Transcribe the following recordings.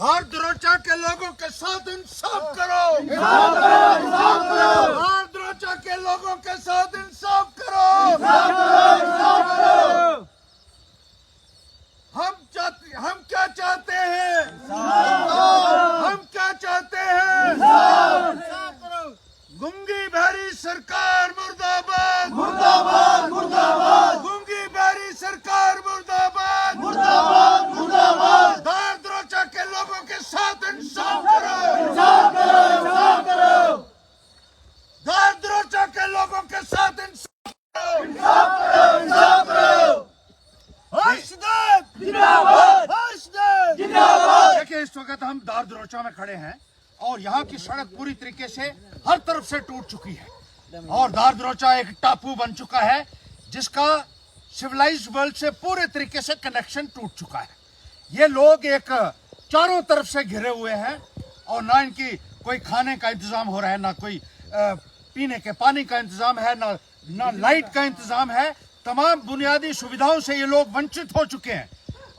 भारद्रोचा के लोगों के साथ इंसाफ करो, इंसाफ करो, इंसाफ करो। भारद्रोचा के लोगों के साथ इंसाफ करो, इंसाफ करो, इंसाफ करो। हम क्या चाहते हैं? हम क्या चाहते हैं? गूंगी बहरी सरकार मुर्दाबाद, मुर्दाबाद, मुर्दाबाद। गूंगी बहरी सरकार मुर्दाबाद, मुर्दाबाद, मुर्दाबाद। भारद्रोचा के लोगों के साथ इंसाफ करो, इंसाफ करो, इंसाफ करो। भारद्रोचा के लोगों के साथ इंसाफ करो, इंसाफ करो, इंसाफ करो। हर्षदेव जिंदाबाद, हर्षदेव जिंदाबाद। देखिए, इस वक्त हम दारद्रोचा में खड़े हैं और यहाँ की सड़क पूरी तरीके से हर तरफ से टूट चुकी है और दारद्रोचा एक टापू बन चुका है जिसका सिविलाइज्ड वर्ल्ड से पूरे तरीके से कनेक्शन टूट चुका है। ये लोग एक चारों तरफ से घिरे हुए हैं और ना इनकी कोई खाने का इंतजाम हो रहा है, ना कोई पीने के पानी का इंतजाम है, ना लाइट का इंतजाम है। तमाम बुनियादी सुविधाओं से ये लोग वंचित हो चुके हैं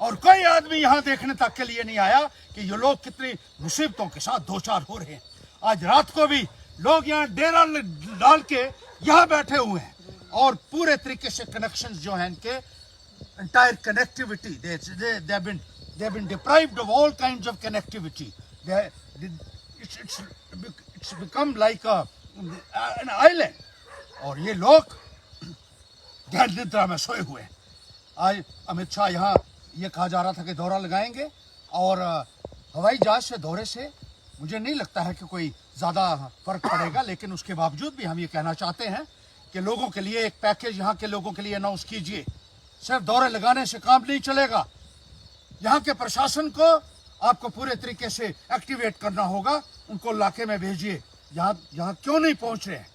और कोई आदमी यहाँ देखने तक के लिए नहीं आया कि ये लोग कितनी मुसीबतों के साथ दो चार हो रहे हैं। आज रात को भी लोग यहाँ डेरा डाल के यहाँ बैठे हुए हैं और पूरे तरीके से कनेक्शंस जो हैं इनके entire connectivity they have been deprived of all kinds of connectivity. It's become like an island और ये लोग निद्रा में सोए हुए हैं। आज अमित शाह यहाँ ये कहा जा रहा था कि दौरा लगाएंगे और हवाई जहाज से दौरे से मुझे नहीं लगता है कि कोई ज़्यादा फर्क पड़ेगा, लेकिन उसके बावजूद भी हम ये कहना चाहते हैं कि लोगों के लिए एक पैकेज यहाँ के लोगों के लिए अनाउंस कीजिए। सिर्फ दौरे लगाने से काम नहीं चलेगा, यहाँ के प्रशासन को आपको पूरे तरीके से एक्टिवेट करना होगा, उनको इलाके में भेजिए। यहाँ क्यों नहीं पहुँच रहे हैं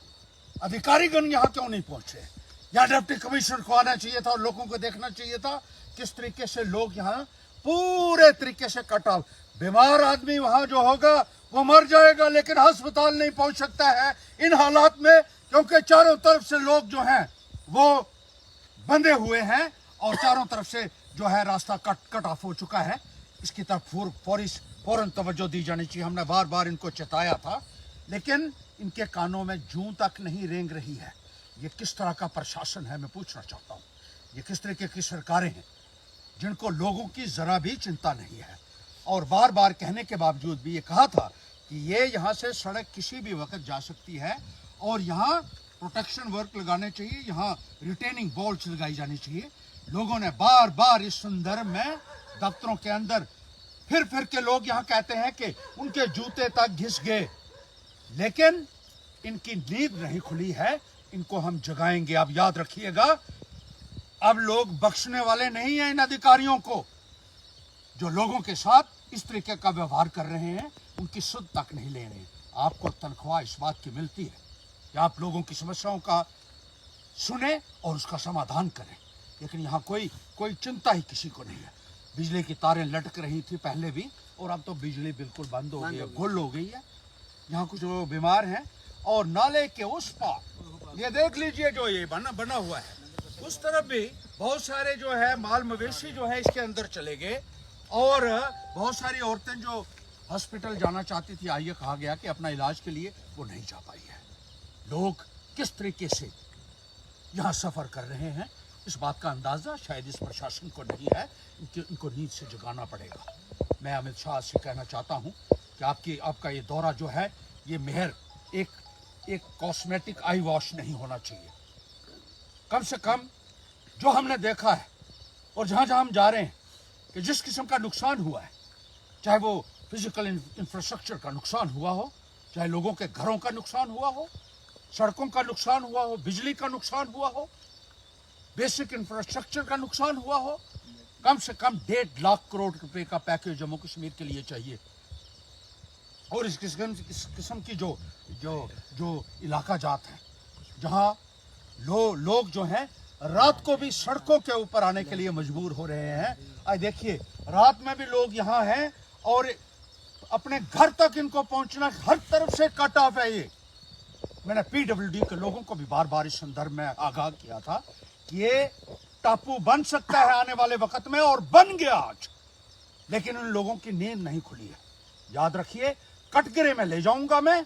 अधिकारीगण, यहाँ क्यों नहीं पहुँच रहे? यहाँ डिप्टी कमिश्नर को आना चाहिए था और लोगों को देखना चाहिए था किस तरीके से लोग यहाँ पूरे तरीके से कट ऑफ। बीमार आदमी वहाँ जो होगा वो मर जाएगा लेकिन अस्पताल नहीं पहुँच सकता है इन हालात में, क्योंकि चारों तरफ से लोग जो हैं वो बंधे हुए हैं और चारों तरफ से जो है रास्ता कट ऑफ हो चुका है। इसकी तरफ फौरन तवज्जो दी जानी चाहिए। हमने बार बार इनको चेताया था लेकिन इनके कानों में जूं तक नहीं रेंग रही है। ये किस तरह का प्रशासन है मैं पूछना चाहता हूँ। ये किस तरीके की सरकारें हैं जिनको लोगों की ज़रा भी चिंता नहीं है और बार बार कहने के बावजूद भी ये कहा था कि ये यहाँ से सड़क किसी भी वक्त जा सकती है और यहाँ प्रोटेक्शन वर्क लगाने चाहिए, यहाँ रिटेनिंग वॉल्स लगाई जानी चाहिए। लोगों ने बार बार इस संदर्भ में दफ्तरों के अंदर फिर के लोग यहाँ कहते हैं कि उनके जूते तक घिस गए, लेकिन इनकी नींद नहीं खुली है, इनको हम जगाएंगे। आप याद रखिएगा, अब लोग बख्शने वाले नहीं हैं इन अधिकारियों को जो लोगों के साथ इस तरीके का व्यवहार कर रहे हैं, उनकी सुध तक नहीं ले रहे। आपको तनख्वाह इस बात की मिलती है कि आप लोगों की समस्याओं का सुने और उसका समाधान करें, लेकिन यहाँ कोई चिंता ही किसी को नहीं है। बिजली की तारें लटक रही थी पहले भी और अब तो बिजली बिल्कुल बंद हो गई है, गुल हो गई है। यहाँ कुछ लोग बीमार हैं और नाले के उस पार ये देख लीजिए जो ये बना हुआ है, उस तरफ भी बहुत सारे जो है माल मवेशी जो है इसके अंदर चले गए और बहुत सारी औरतें जो हॉस्पिटल जाना चाहती थी, आइए कहा गया कि अपना इलाज के लिए वो नहीं जा पाई है। लोग किस तरीके से यहाँ सफ़र कर रहे हैं इस बात का अंदाज़ा शायद इस प्रशासन को नहीं है, इनको नींद से जगाना पड़ेगा। मैं अमित शाह से कहना चाहता हूँ कि आपका ये दौरा जो है ये महज एक कॉस्मेटिक आई वॉश नहीं होना चाहिए। कम से कम जो हमने देखा है और जहाँ हम जा रहे हैं कि जिस किस्म का नुकसान हुआ है, चाहे वो फिजिकल इंफ्रास्ट्रक्चर का नुकसान हुआ हो, चाहे लोगों के घरों का नुकसान हुआ हो, सड़कों का नुकसान हुआ हो, बिजली का नुकसान हुआ हो, बेसिक इंफ्रास्ट्रक्चर का नुकसान हुआ हो, कम से कम 1.5 लाख करोड़ रुपए का पैकेज जम्मू कश्मीर के लिए चाहिए। और इस किस्म की जो इलाका जात है जहाँ लोग जो हैं रात को भी सड़कों के ऊपर आने के लिए मजबूर हो रहे हैं। आज देखिए रात में भी लोग यहाँ हैं और अपने घर तक इनको पहुँचना हर तरफ से कट ऑफ है। ये मैंने PWD के लोगों को भी बार बार इस संदर्भ में आगाह किया था कि ये टापू बन सकता है आने वाले वक्त में और बन गया। आज लेकिन उन लोगों की नींद नहीं खुली है। याद रखिए, कटघरे में ले जाऊंगा मैं,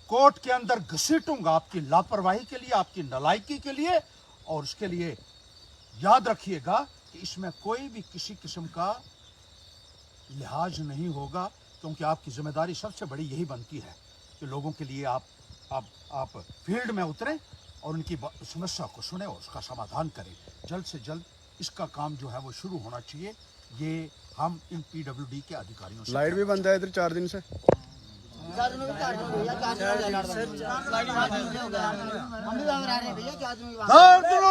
कोर्ट के अंदर घसीटूंगा आपकी लापरवाही के लिए, आपकी नालायकी के लिए। और उसके लिए याद रखिएगा कि इसमें कोई भी किसी किस्म का लिहाज नहीं होगा, क्योंकि आपकी जिम्मेदारी सबसे बड़ी यही बनती है कि लोगों के लिए आप फील्ड में उतरें और उनकी समस्या को सुने और उसका समाधान करें। जल्द से जल्द इसका काम जो है वो शुरू होना चाहिए। ये हम इन पीडब्ल्यूडी के अधिकारियों से। लाइट भी बंद है इधर 4 दिन से।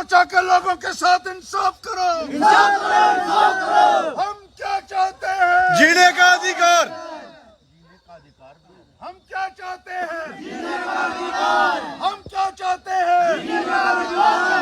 चाके लोगों के साथ इंसाफ करो। हम क्या चाहते हैं? जीने का अधिकार। जीने का अधिकार। हम क्या चाहते हैं? जीने का अधिकार। हम क्या चाहते हैं? जीने का अधिकार।